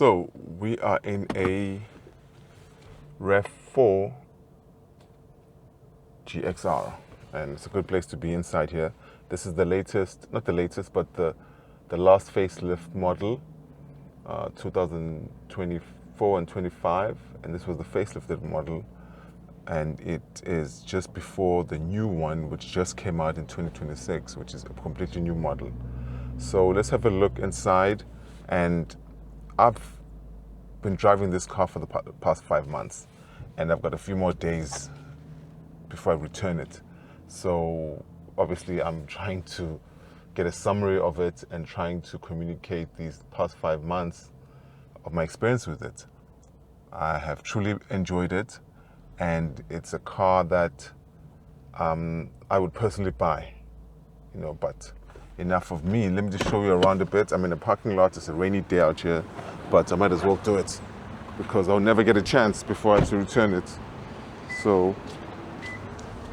So we are in a RAV4 GXR, and it's a good place to be inside here. This is the latest, not the latest, but the last facelift model, 2024 and 25, and this was the facelifted model, and it is just before the new one, which just came out in 2026, which is a completely new model. So let's have a look inside, and I've been driving this car for the past 5 months, and I've got a few more days before I return it. So obviously I'm trying to get a summary of it and trying to communicate these past 5 months of my experience with it. I have truly enjoyed it, and it's a car that I would personally buy, but enough of me. Let me just show you around a bit. I'm in a parking lot. It's a rainy day out here, but I might as well do it because I'll never get a chance before I have to return it. So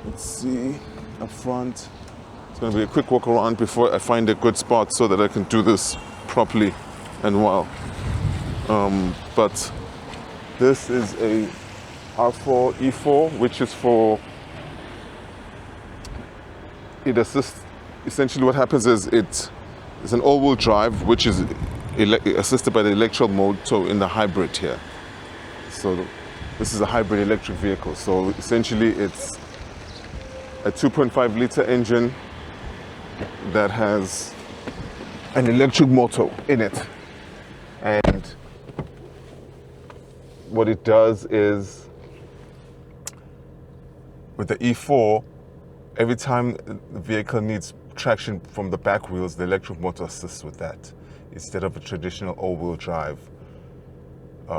let's see up front. It's going to be a quick walk around before I find a good spot so that I can do this properly and well. But this is a R4 E4, which is for, it assists. Essentially what happens is it's an all-wheel drive, which is assisted by the electrical mode, so in the hybrid here. So this is a hybrid electric vehicle. So essentially it's a 2.5 liter engine that has an electric motor in it. And what it does is, with the E4, every time the vehicle needs traction from the back wheels, the electric motor assists with that instead of a traditional all-wheel drive,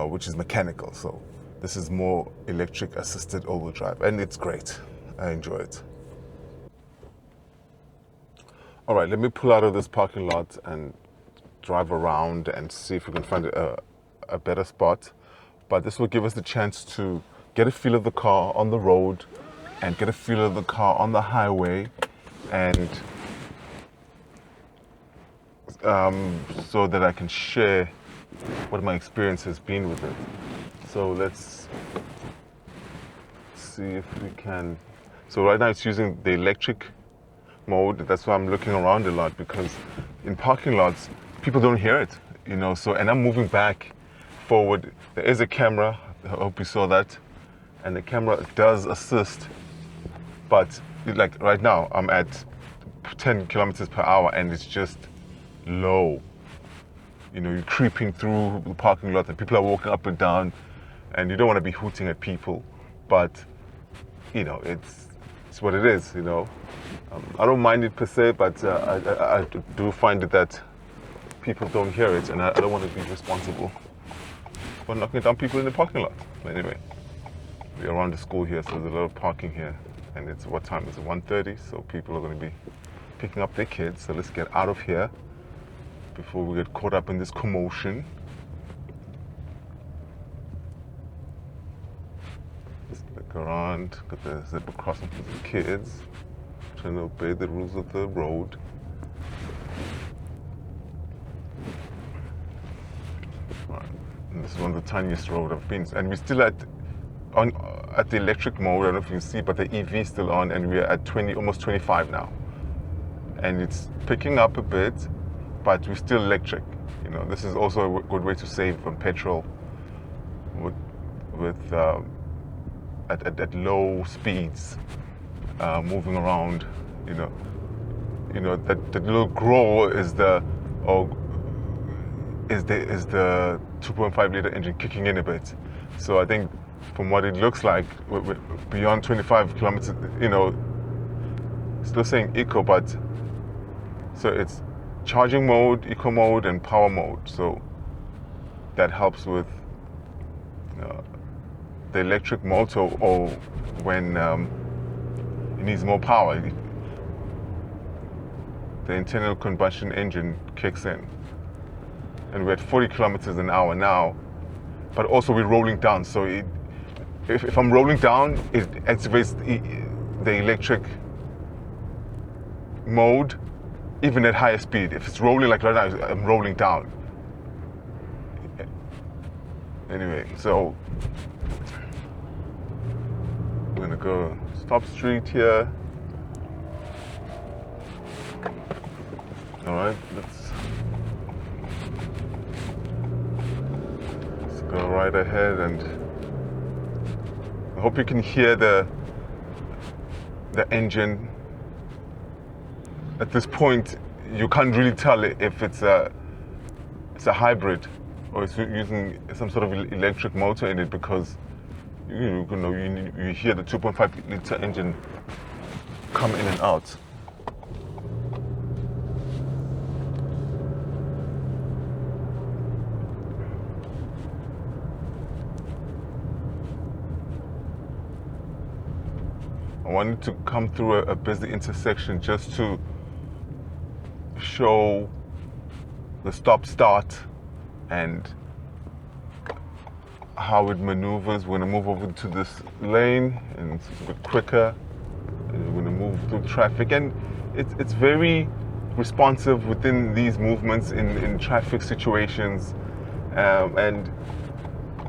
which is mechanical. So this is more electric assisted all-wheel drive, and it's great. I enjoy it. All right, let me pull out of this parking lot and drive around and see if we can find a better spot. But this will give us the chance to get a feel of the car on the road and get a feel of the car on the highway, and so that I can share what my experience has been with it. So let's see if we can. So right now it's using the electric mode. That's why I'm looking around a lot, because in parking lots people don't hear it, So, and I'm moving back, forward. There is a camera. I hope you saw that, and the camera does assist. But like right now, I'm at 10 kilometers per hour, and it's just low. You're creeping through the parking lot, and people are walking up and down, and you don't want to be hooting at people, but it's what it is. I don't mind it per se, but I do find it that people don't hear it, and I don't want to be responsible for knocking down people in the parking lot. But anyway, we're around the school here, so there's a lot of parking here. And it's, what time is it? 1:30, so people are going to be picking up their kids. So let's get out of here before we get caught up in this commotion. Let's look around, got the zebra crossing for the kids, trying to obey the rules of the road. Right. And this is one of the tiniest roads I've been, and we're still at the electric mode. I don't know if you can see, but the EV is still on, and we're at 20, almost 25 now. And it's picking up a bit, but we're still electric. This is also a good way to save on petrol at low speeds, moving around. That little grow is the 2.5 liter engine kicking in a bit. So I think, from what it looks like, beyond 25 kilometers, still saying eco, but so it's charging mode, eco mode, and power mode. So that helps with the electric motor, or when it needs more power, the internal combustion engine kicks in. And we're at 40 kilometers an hour now, but also we're rolling down. So if I'm rolling down, it activates the electric mode, even at higher speed. If it's rolling, like right now, I'm rolling down. Anyway, so we're gonna go stop street here. All right, let's go right ahead, and I hope you can hear the engine. At this point, you can't really tell if it's a hybrid or it's using some sort of electric motor in it, because you hear the 2.5 liter engine come in and out. I wanted to come through a busy intersection just to show the stop-start and how it maneuvers. We're going to move over to this lane, and it's a bit quicker. And we're going to move through traffic, and it's very responsive within these movements in traffic situations. And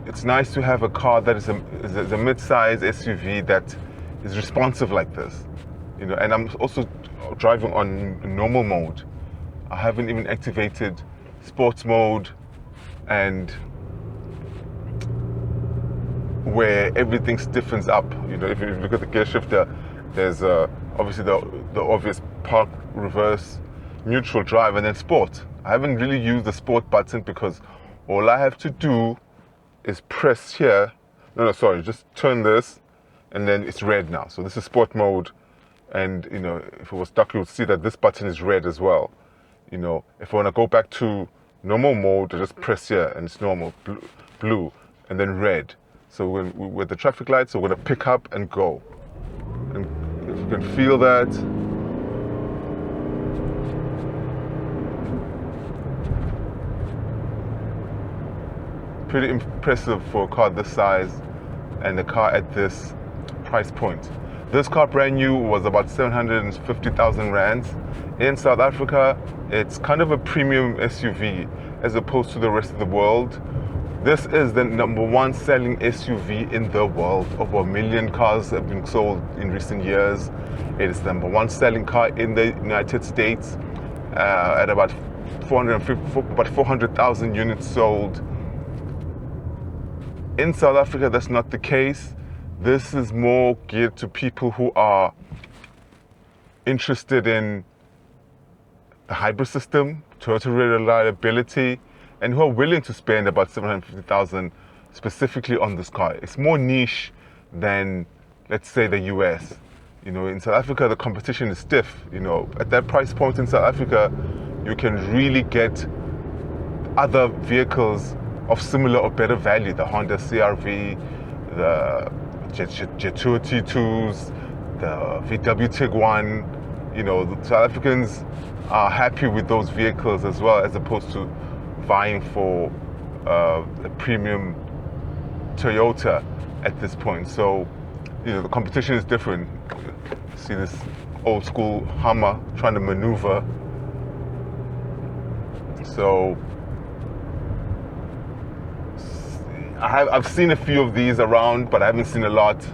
it's nice to have a car that is a mid-size SUV that is responsive like this, And I'm also driving on normal mode. I haven't even activated sports mode, and where everything stiffens up. If you look at the gear shifter, there's obviously the obvious park, reverse, neutral, drive, and then sport. I haven't really used the sport button because all I have to do is press here. No, sorry, just turn this, and then it's red now. So this is sport mode, and if it was stuck, you would see that this button is red as well. If I want to go back to normal mode, I just press here, and it's normal, blue, and then red. So with the traffic lights, so we're going to pick up and go. And if you can feel that, pretty impressive for a car this size and a car at this price point. This car brand new was about 750,000 rands. In South Africa, it's kind of a premium SUV as opposed to the rest of the world. This is the #1 selling SUV in the world. Over 1 million cars have been sold in recent years. It is the #1 selling car in the United States at about 400,000 units sold. In South Africa, that's not the case. This is more geared to people who are interested in the hybrid system, total reliability, and who are willing to spend about 750,000 specifically on this car. It's more niche than, let's say, the US. In South Africa, the competition is stiff. At that price point in South Africa, you can really get other vehicles of similar or better value. The Honda CR-V, the Jetour T2s, the VW Tiguan. The South Africans are happy with those vehicles as well, as opposed to vying for a premium Toyota at this point. So, the competition is different. See this old school Hummer trying to maneuver. So, I've seen a few of these around, but I haven't seen a lot.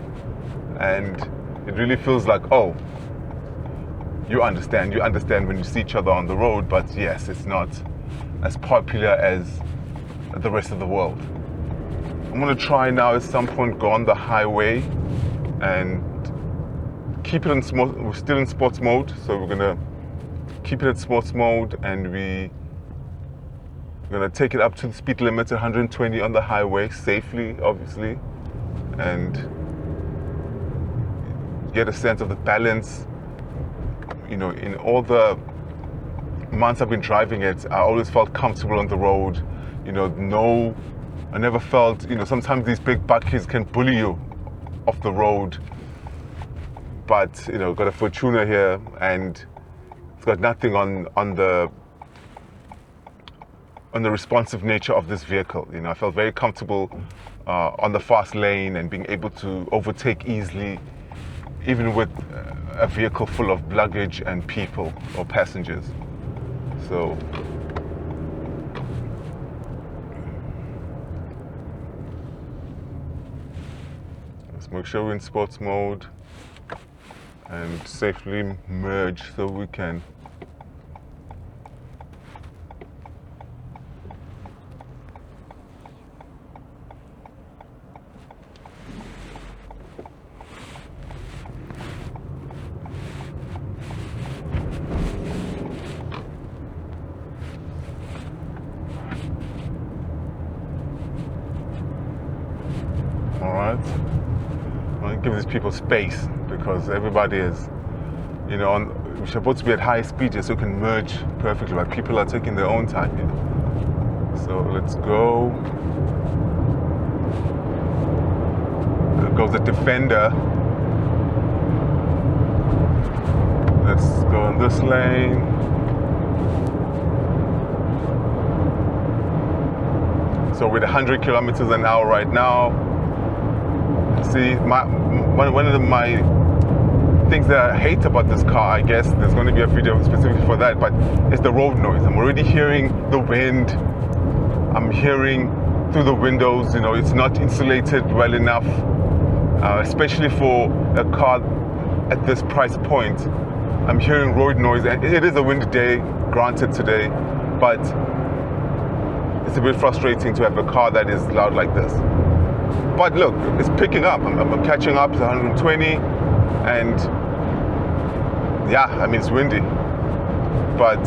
And it really feels like, oh, you understand when you see each other on the road, but yes, it's not as popular as the rest of the world. I'm gonna try now at some point go on the highway and keep it in we're still in sports mode, so we're gonna keep it in sports mode, and we're gonna take it up to the speed limit, 120 on the highway, safely, obviously, and get a sense of the balance. In all the months I've been driving it, I always felt comfortable on the road. I never felt, sometimes these big buckies can bully you off the road. But, got a Fortuner here, and it's got nothing on the responsive nature of this vehicle. I felt very comfortable on the fast lane and being able to overtake easily, even with a vehicle full of luggage and people or passengers. So Let's make sure we're in sports mode and safely merge so we can give these people space, because everybody is, you know, we're supposed to be at high speed so we can merge perfectly, but people are taking their own time, you know. So let's go. There goes the Defender. Let's go in this lane. So with 100 kilometers an hour right now. See, one of my things that I hate about this car, I guess there's going to be a video specifically for that, but it's the road noise. I'm already hearing the wind. I'm hearing through the windows, you know, it's not insulated well enough, especially for a car at this price point. I'm hearing road noise, and it is a windy day, granted today, but it's a bit frustrating to have a car that is loud like this. But look, it's picking up. I'm catching up to 120, and yeah, I mean, it's windy, but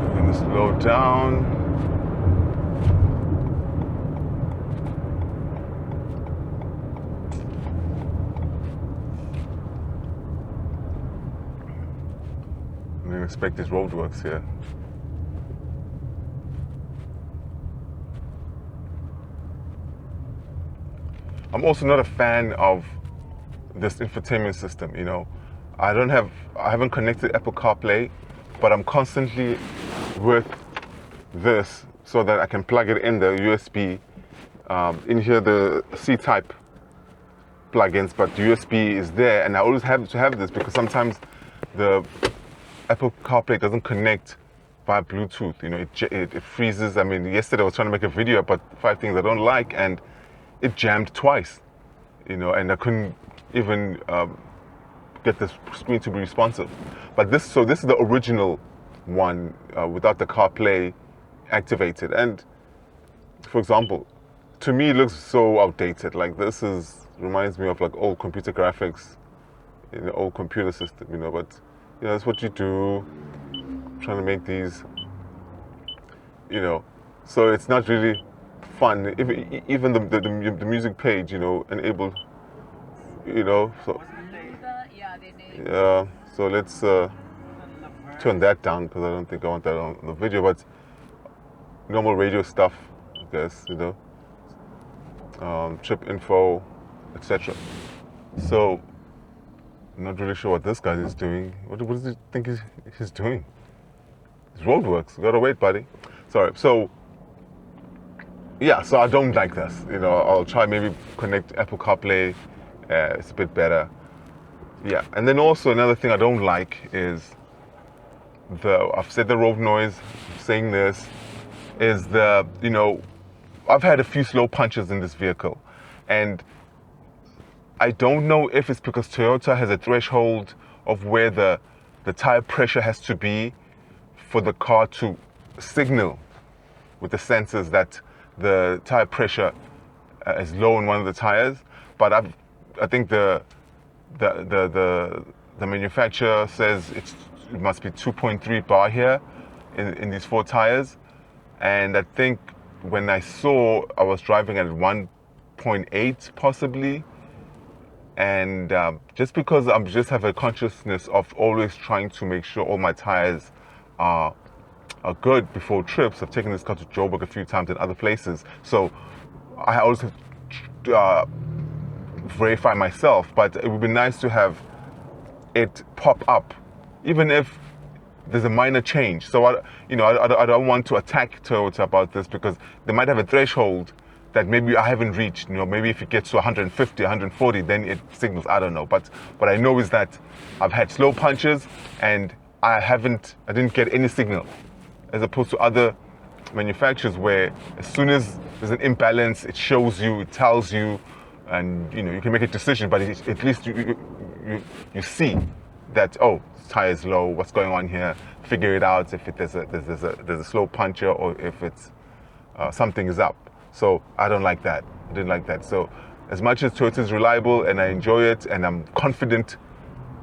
I'm gonna slow down. I didn't expect these roadworks here. I'm also not a fan of this infotainment system, you know. I haven't connected Apple CarPlay, but I'm constantly with this so that I can plug it in the USB. In here, the C-type plugins, but USB is there, and I always have to have this because sometimes the Apple CarPlay doesn't connect via Bluetooth. You know, it freezes. I mean, yesterday I was trying to make a video about 5 things I don't like, and it jammed twice, you know, and I couldn't even get the screen to be responsive. But this is the original one without the CarPlay activated. And for example, to me it looks so outdated. Like reminds me of like old computer graphics in the old computer system, you know. But you know, that's what you do, trying to make these, you know. So it's not really fun. Even the music page, you know, enabled, you know. So yeah. So let's turn that down because I don't think I want that on the video. But normal radio stuff, I guess, you know, trip info, etc. So I'm not really sure what this guy is doing. What does he think he's doing? It's roadworks. Gotta wait, buddy. Sorry. So. Yeah, so I don't like this. You know, I'll try maybe connect Apple CarPlay. It's a bit better. Yeah, and then also another thing I don't like is I've said the road noise. I'm saying this is you know, I've had a few slow punches in this vehicle, and I don't know if it's because Toyota has a threshold of where the tire pressure has to be for the car to signal with the sensors that the tire pressure is low in one of the tires, but I think the manufacturer says it must be 2.3 bar here in these 4 tires, and I think when I was driving at 1.8 possibly, and just because I just have a consciousnness of always trying to make sure all my tires are good before trips. I've taken this car to Joburg a few times and other places, so I always have to verify myself. But it would be nice to have it pop up, even if there's a minor change. So I don't want to attack Toyota about this because they might have a threshold that maybe I haven't reached. You know, maybe if it gets to 150, 140, then it signals. I don't know. But what I know is that I've had slow punches and I didn't get any signal, as opposed to other manufacturers where as soon as there's an imbalance, it shows you, it tells you, and you can make a decision. But at least you see that, oh, tire is low. What's going on here? Figure it out. If there's a slow puncher, or if it's something is up. So I don't like that. I didn't like that. So as much as Toyota is reliable and I enjoy it and I'm confident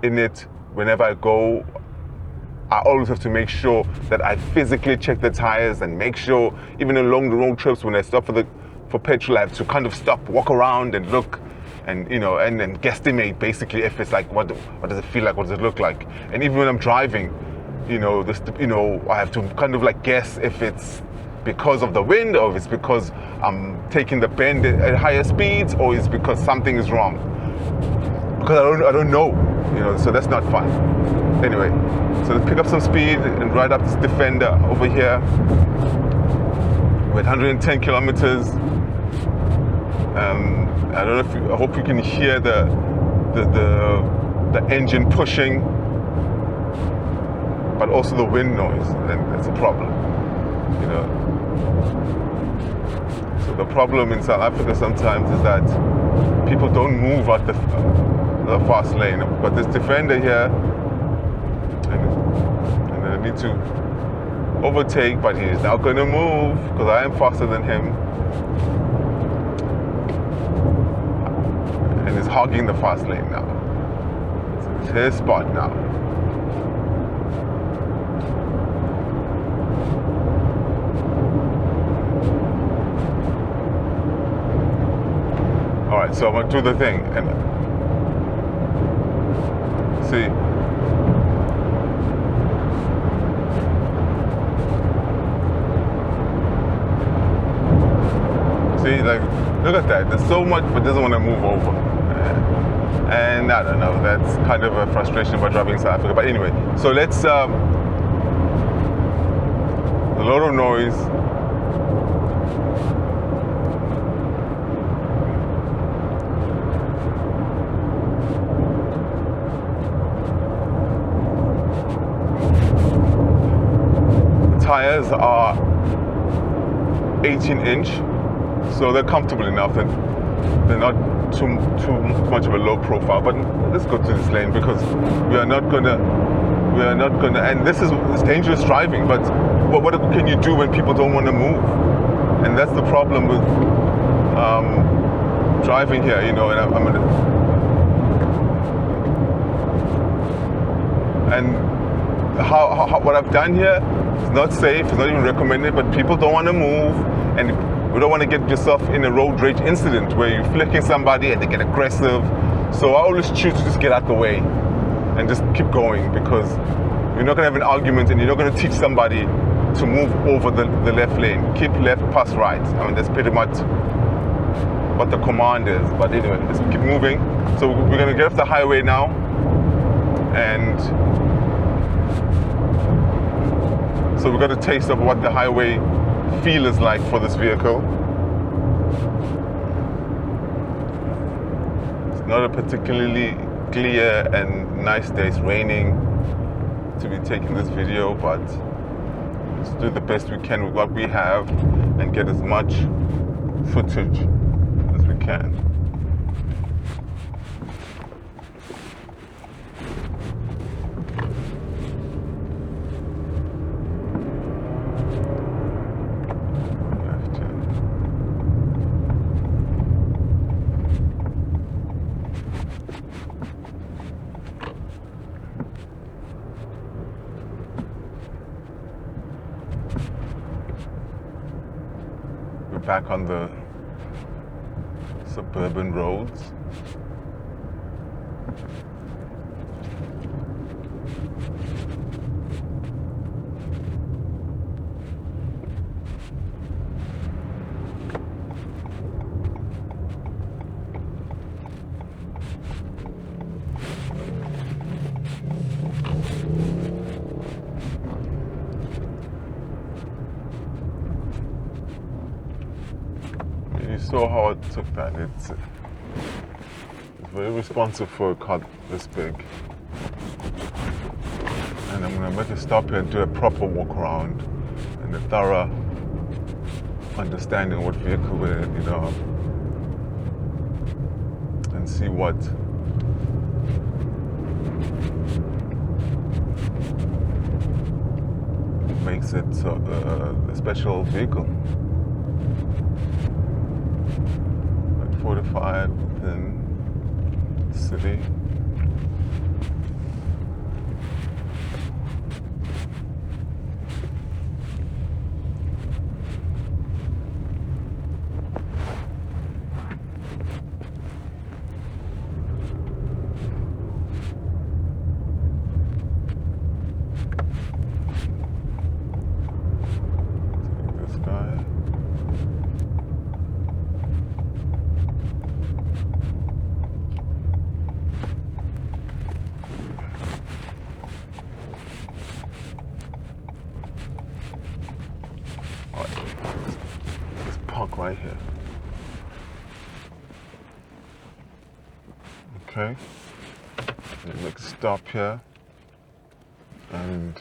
in it, whenever I go, I always have to make sure that I physically check the tires and make sure, even along the road trips, when I stop for petrol, I have to kind of stop, walk around and look, and and then guesstimate basically if it's like, what does it feel like, what does it look like. And even when I'm driving, I have to kind of like guess if it's because of the wind, or if it's because I'm taking the bend at higher speeds, or it's because something is wrong. Because I don't know, so that's not fun. Anyway, so let's pick up some speed and ride up this Defender over here. We're at 110 kilometers. I don't know I hope you can hear the engine pushing, but also the wind noise, and that's a problem. So the problem in South Africa sometimes is that people don't move out the fast lane. But this Defender here, and I need to overtake, but he's not going to move because I am faster than him, and he's hogging the fast lane now. So it's his spot now. Alright, so I'm going to do the thing, and see. See, like, look at that. There's so much, but doesn't want to move over. And I don't know, that's kind of a frustration about driving in South Africa. But anyway, so let's, a lot of noise. Tires are 18-inch, so they're comfortable enough, and they're not too much of a low profile. But let's go to this lane, because we are not gonna, and this is dangerous driving. But what can you do when people don't want to move? And that's the problem with driving here, and I'm gonna, and what I've done here, it's not safe, it's not even recommended, but people don't want to move, and we don't want to get yourself in a road rage incident where you're flicking somebody and they get aggressive. So I always choose to just get out the way and just keep going, because you're not going to have an argument, and you're not going to teach somebody to move over the left lane. Keep left, pass right. I mean, that's pretty much what the command is. But anyway, let's keep moving. So we're going to get off the highway now, and so we got a taste of what the highway feel is like for this vehicle. It's not a particularly clear and nice day. It's raining to be taking this video, but let's do the best we can with what we have and get as much footage as we can. Back on the suburban roads. You saw how I took that. It's very responsive for a car this big. And I'm going to make a stop here and do a proper walk around and a thorough understanding what vehicle we're in, and see what makes it a special vehicle. Like 45 within the city. Right here. Okay. Make a stop here. And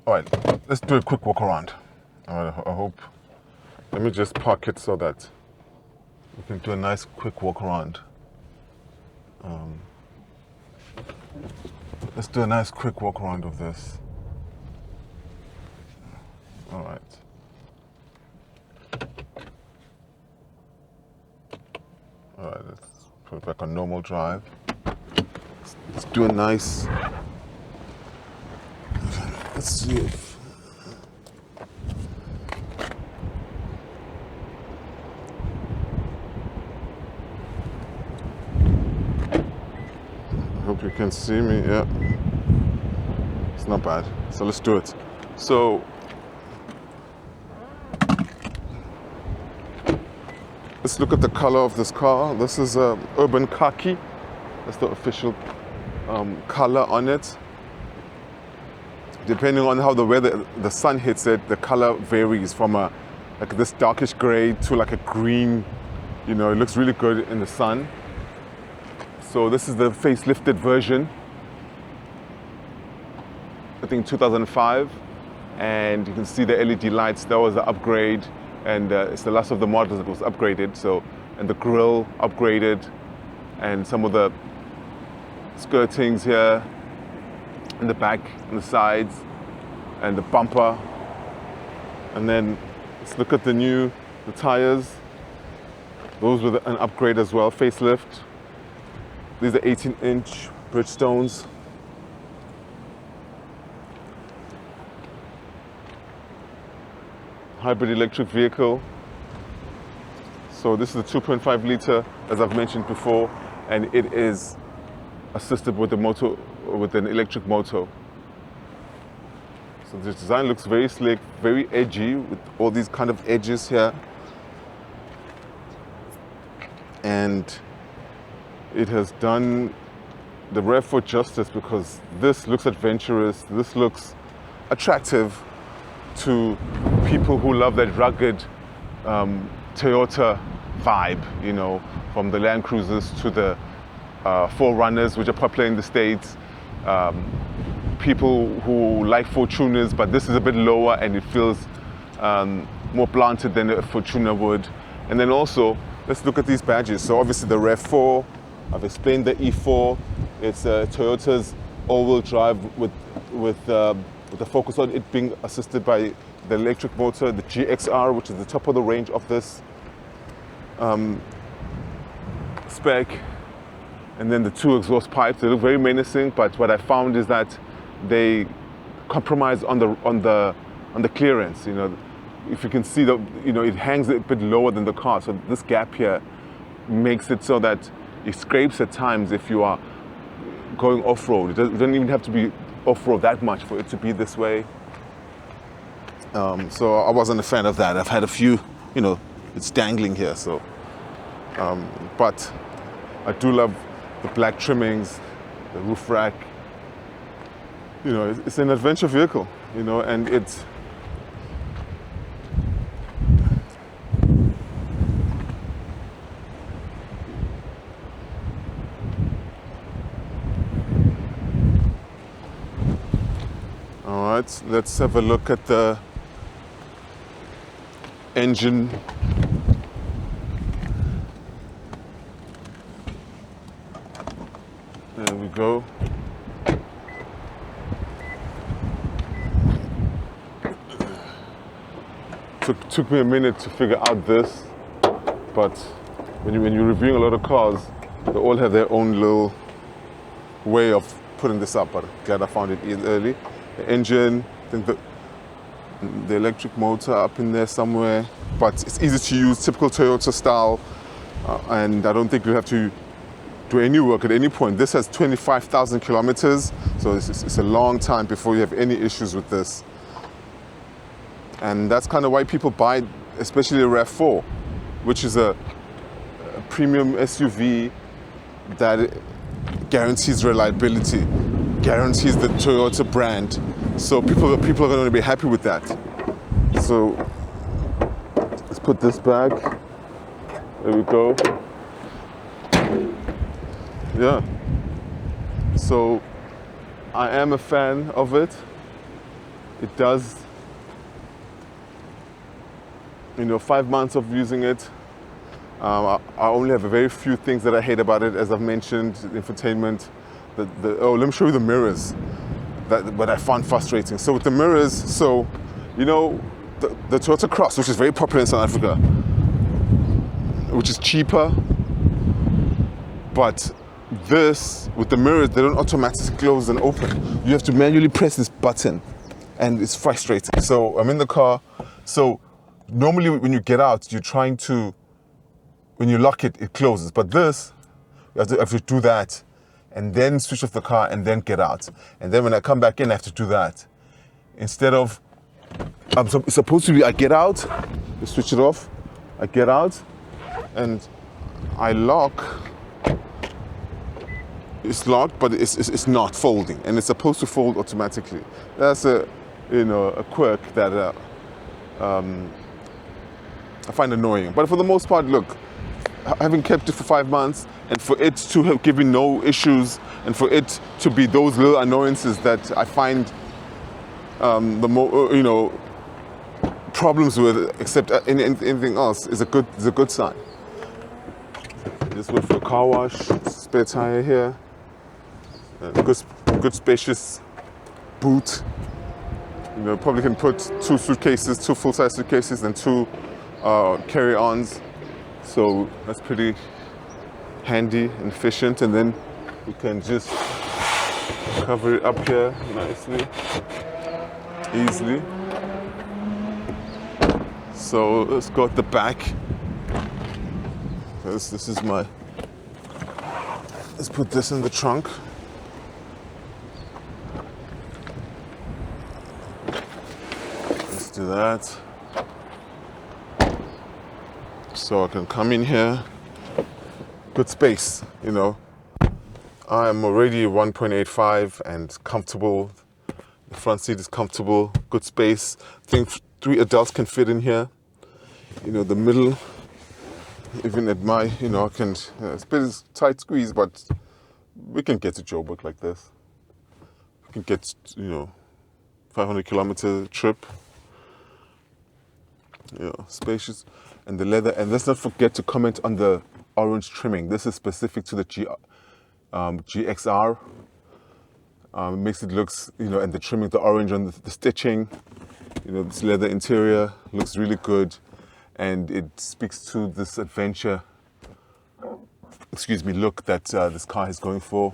all right, let's do a quick walk around. I hope. Let me just park it so that we can do a nice quick walk around. Let's do a nice quick walk around of this. All right. All right, let's put it back on normal drive. Let's do a nice, let's see if, I hope you can see me, yeah. It's not bad, so let's do it. So, let's look at the color of this car. This is urban khaki. That's the official color on it. Depending on how the sun hits it, the color varies from like this darkish gray to like a green. It looks really good in the sun. So this is the facelifted version. I think 2005, and you can see the LED lights. That was the upgrade, and it's the last of the models that was upgraded. So, and the grille upgraded, and some of the skirtings here in the back and the sides, and the bumper. And then let's look at the tires. Those were an upgrade as well, facelift. These are 18-inch Bridgestones. Hybrid electric vehicle. So this is a 2.5 liter, as I've mentioned before, and it is assisted with an electric motor. So the design looks very slick, very edgy, with all these kind of edges here. And it has done the RAV4 justice, because this looks adventurous, this looks attractive to people who love that rugged Toyota vibe, from the Land Cruisers to the 4Runners, which are popular in the States. People who like Fortuners, but this is a bit lower and it feels more planted than a Fortuner would. And then also, let's look at these badges. So obviously the RAV4, I've explained the E4. It's Toyota's all-wheel drive with the focus on it being assisted by the electric motor, the GXR, which is the top of the range of this spec. And then the 2 exhaust pipes. They look very menacing, but what I found is that they compromise on the clearance. If you can see it hangs a bit lower than the car. So this gap here makes it so that it scrapes at times if you are going off-road. It doesn't even have to be off-road that much for it to be this way. So I wasn't a fan of that. I've had a few, it's dangling here. So, but I do love the black trimmings, the roof rack. It's an adventure vehicle, and it's let's have a look at the engine. There we go. Took me a minute to figure out this, but when you're reviewing a lot of cars, they all have their own little way of putting this up, but glad I found it early. The engine, I think the electric motor up in there somewhere, but it's easy to use, typical Toyota style, and I don't think you have to do any work at any point. This has 25,000 kilometers, so it's a long time before you have any issues with this. And that's kind of why people buy, especially the RAV4, which is a premium SUV that guarantees reliability, guarantees the Toyota brand. So people are going to be happy with that. So let's put this back. There we go. Yeah. So I am a fan of it. It does, 5 months of using it. I only have a very few things that I hate about it, as I've mentioned, infotainment. Let me show you the mirrors, what I found frustrating. So with the mirrors, the Toyota Cross, which is very popular in South Africa, which is cheaper, but this, with the mirrors, they don't automatically close and open. You have to manually press this button, and it's frustrating. So I'm in the car, so normally when you get out, when you lock it, it closes. But this, you have to do that, and then switch off the car, and then get out. And then when I come back in, I have to do that. Instead of, it's supposed to be, I get out, you switch it off, I get out, and I lock. It's locked, but it's not folding, and it's supposed to fold automatically. That's a quirk that I find annoying. But for the most part, look, having kept it for 5 months, and for it to have given no issues, and for it to be those little annoyances that I find problems with, except anything else, is a good sign. Just went for a car wash, spare tire here, good spacious boot. Probably can put 2 suitcases, 2 full-size suitcases, and 2 carry-ons. So that's pretty handy and efficient. And then you can just cover it up here nicely, easily. So let's go at the back. This is let's put this in the trunk. Let's do that. So I can come in here, good space, I'm already 1.85 and comfortable. The front seat is comfortable, good space. I think 3 adults can fit in here. The middle, even at my, I can, it's a bit tight squeeze, but we can get to Joburg like this. We can get, 500-kilometer trip. Spacious. And the leather, and let's not forget to comment on the orange trimming. This is specific to the GXR. It makes it looks, and the trimming, the orange on the stitching, this leather interior looks really good, and it speaks to this adventure, look that this car is going for.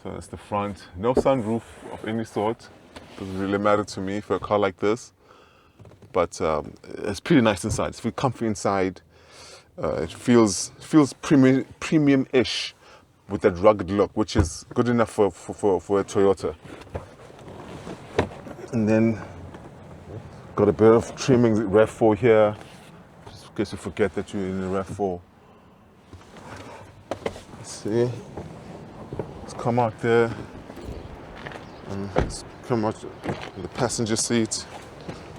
So that's the front. No sunroof of any sort. Doesn't really matter to me for a car like this. But it's pretty nice inside. It's feels comfy inside. It feels premium-ish with that rugged look, which is good enough for a Toyota. And then got a bit of trimming RAV4 here, just in case you forget that you're in the RAV4. Let's see. Let's come out there. And let's come out the passenger seat.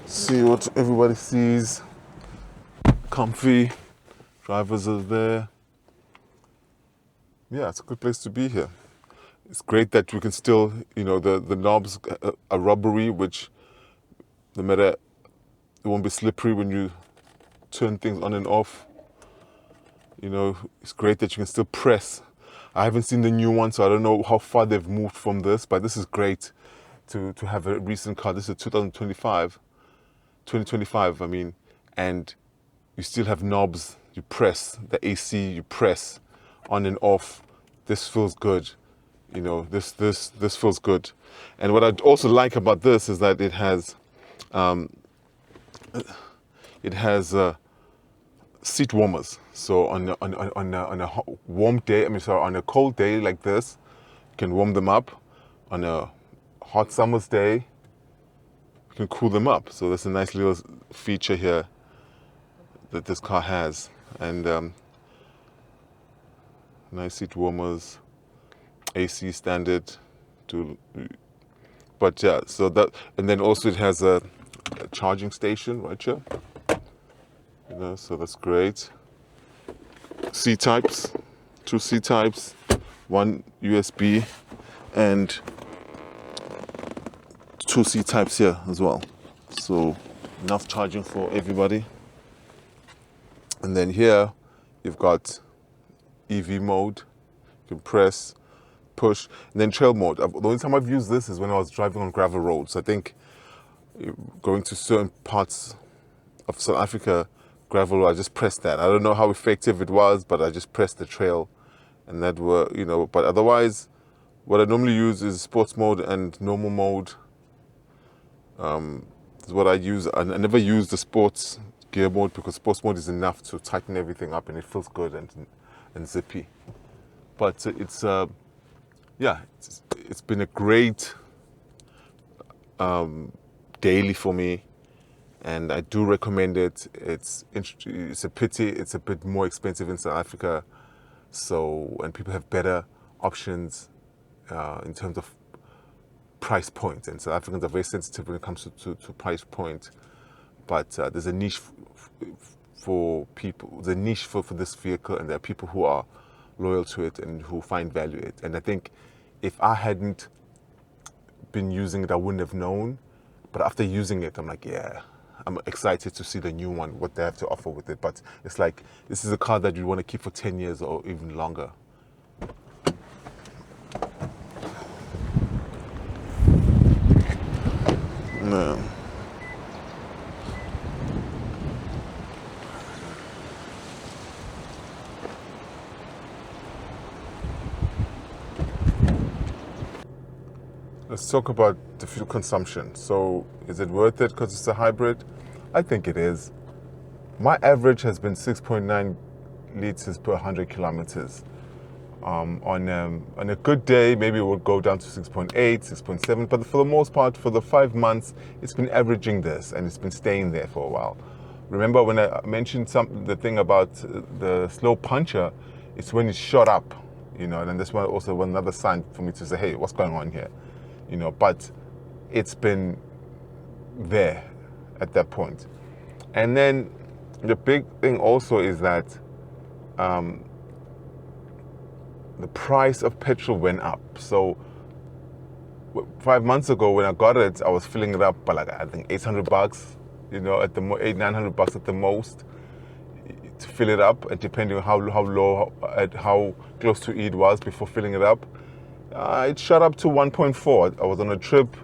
See what everybody sees. Comfy. Drivers are there. Yeah, it's a good place to be here. It's great that we can still, the knobs are rubbery, which no matter, it won't be slippery when you turn things on and off. It's great that you can still press. I haven't seen the new one, so I don't know how far they've moved from this, but this is great to have a recent car. This is 2025, I mean, and you still have knobs. You press the AC, you press on and off. This feels good. This feels good. And what I also like about this is that it has seat warmers. So on a warm day, on a cold day like this, you can warm them up. On a hot summer's day, you can cool them up. So that's a nice little feature here that this car has. And nice seat warmers, AC standard, but yeah. So that, and then also it has a charging station right here. So that's great. C types, 2 C types, 1 USB, and 2 C types here as well. So enough charging for everybody. And then here you've got EV mode. You can press, push, and then trail mode. The only time I've used this is when I was driving on gravel roads. I think going to certain parts of South Africa, gravel, I just pressed that. I don't know how effective it was, but I just pressed the trail, and that were, but otherwise, what I normally use is sports mode and normal mode. Is what I use. I never use the sports gear mode because sports mode is enough to tighten everything up and it feels good and zippy. But it's been a great daily for me, and I do recommend it. It's a pity it's a bit more expensive in South Africa, and people have better options in terms of price point, and South Africans are very sensitive when it comes to price point. But there's a niche for people. There's a niche for this vehicle, and there are people who are loyal to it and who find value in it. And I think if I hadn't been using it, I wouldn't have known. But after using it, I'm like, yeah, I'm excited to see the new one, what they have to offer with it. But it's like, this is a car that you want to keep for 10 years or even longer. No. Let's talk about the fuel consumption. So is it worth it because it's a hybrid? I think it is. My average has been 6.9 liters per 100 kilometers. On a good day, maybe it would go down to 6.8, 6.7, but for the most part, for the 5 months, it's been averaging this, and it's been staying there for a while. Remember when I mentioned the thing about the slow puncher, it's when it shot up, and then this one also was another sign for me to say, hey, what's going on here? But it's been there at that point. And then the big thing also is that the price of petrol went up. So 5 months ago when I got it, I was filling it up by I think $800, at the $800-900 at the most to fill it up, and depending on how low, how close to E it was before filling it up. It shot up to 1.4. I was on a trip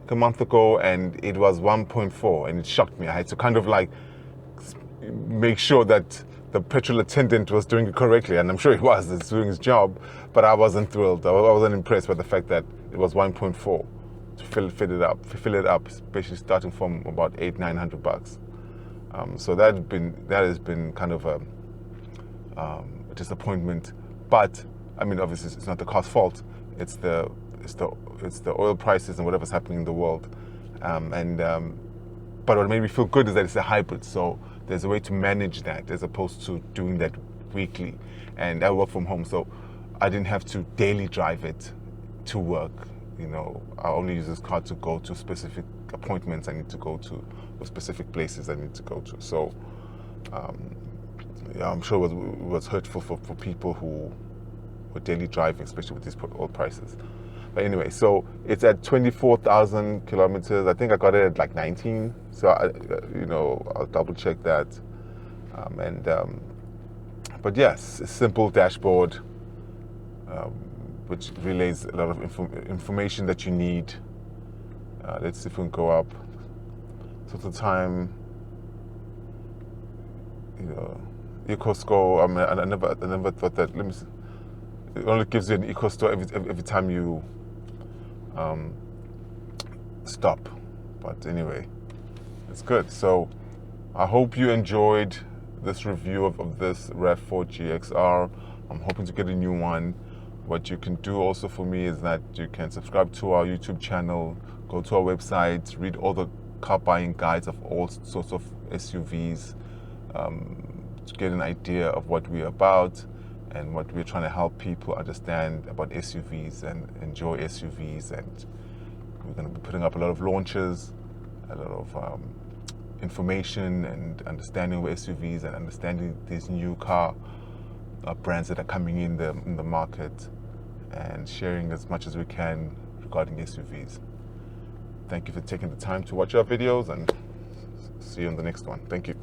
a month ago and it was 1.4, and it shocked me. I had to kind of make sure that the petrol attendant was doing it correctly, and I'm sure it was. It's doing his job, but I wasn't thrilled. I wasn't impressed by the fact that it was 1.4 to fill it up, especially starting from about $800-900. So that has been kind of a disappointment. But I mean, obviously, it's not the car's fault. It's the oil prices and whatever's happening in the world. But what made me feel good is that it's a hybrid. So there's a way to manage that as opposed to doing that weekly. And I work from home, so I didn't have to daily drive it to work. I only use this car to go to specific appointments I need to go to, or specific places I need to go to. So I'm sure it was hurtful for people who for daily driving, especially with these oil prices. But anyway, so it's at 24,000 kilometers. I think I got it at like 19. So I'll double check that. But yes, a simple dashboard, which relays a lot of information that you need. Let's see if we can go up. Total time, eco score. I mean, I never thought that. Let me see. It only gives you an eco score every time you stop. But anyway, it's good. So I hope you enjoyed this review of this RAV4 GXR. I'm hoping to get a new one. What you can do also for me is that you can subscribe to our YouTube channel, go to our website, read all the car buying guides of all sorts of SUVs, to get an idea of what we're about and what we're trying to help people understand about SUVs and enjoy SUVs. And we're going to be putting up a lot of launches, a lot of information and understanding of SUVs and understanding these new car brands that are coming in the market, and sharing as much as we can regarding SUVs. Thank you for taking the time to watch our videos, and see you on the next one. Thank you.